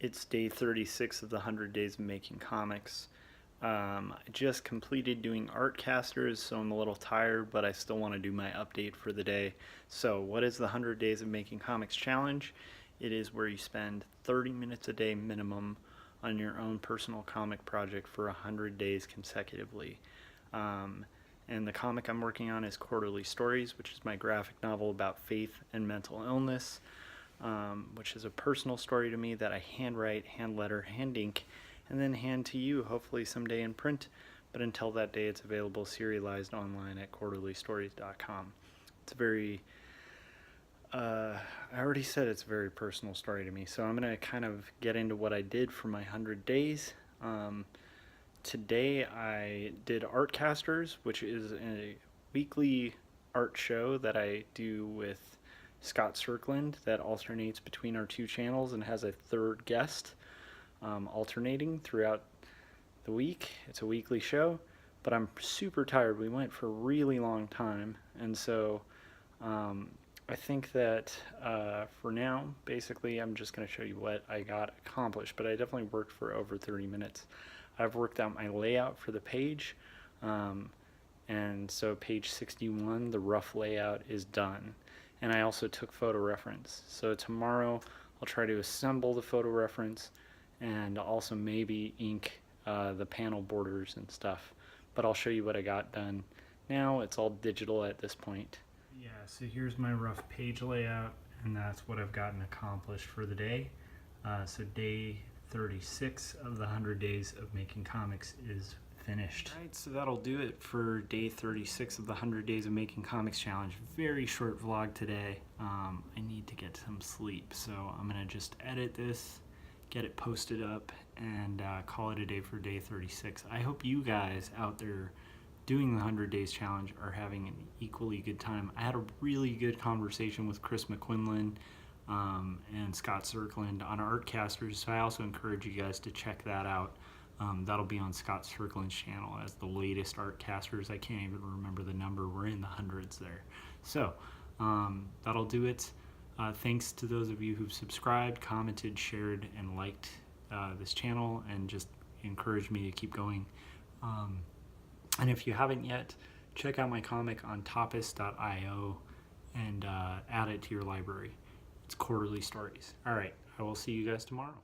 It's day 36 of the 100 Days of Making Comics. I just completed doing art casters, so I'm a little tired, but I still want to do my update for the day. So what is the 100 Days of Making Comics challenge? It is where you spend 30 minutes a day minimum on your own personal comic project for 100 days consecutively. And the comic I'm working on is Quarterly Stories, which is my graphic novel about faith and mental illness. Which is a personal story to me that I handwrite, hand letter, hand ink, and then hand to you hopefully someday in print. But until that day, it's available serialized online at quarterlystories.com. It's a very, I already said it's a very personal story to me, so I'm going to kind of get into what I did for my 100 days. Today I did Artcasters, which is a weekly art show that I do with Scott Cirkland that alternates between our two channels and has a third guest alternating throughout the week. It's a weekly show, but I'm super tired. We went for a really long time, and so I think that for now, basically, I'm just going to show you what I got accomplished, but I definitely worked for over 30 minutes. I've worked out my layout for the page, and so page 61, the rough layout is done. And I also took photo reference. So tomorrow I'll try to assemble the photo reference and also maybe ink the panel borders and stuff. But I'll show you what I got done. Now it's all digital at this point. Yeah, so here's my rough page layout, and that's what I've gotten accomplished for the day. So day 36 of the 100 Days of Making Comics is finished. Alright, so that'll do it for day 36 of the 100 Days of Making Comics challenge. Very short vlog today. I need to get some sleep, so I'm gonna just edit this, get it posted up, and call it a day for day 36. I hope you guys out there doing the 100 Days challenge are having an equally good time. I had a really good conversation with Chris McQuinlan and Scott Cirkland on Artcasters, so I also encourage you guys to check that out. That'll be on Scott Cirkland's channel as the latest Artcasters. I can't even remember the number. We're in the hundreds there. So that'll do it. Thanks to those of you who've subscribed, commented, shared, and liked this channel, and just encouraged me to keep going. And if you haven't yet, check out my comic on topis.io and add it to your library. It's Quarterly Stories. All right, I will see you guys tomorrow.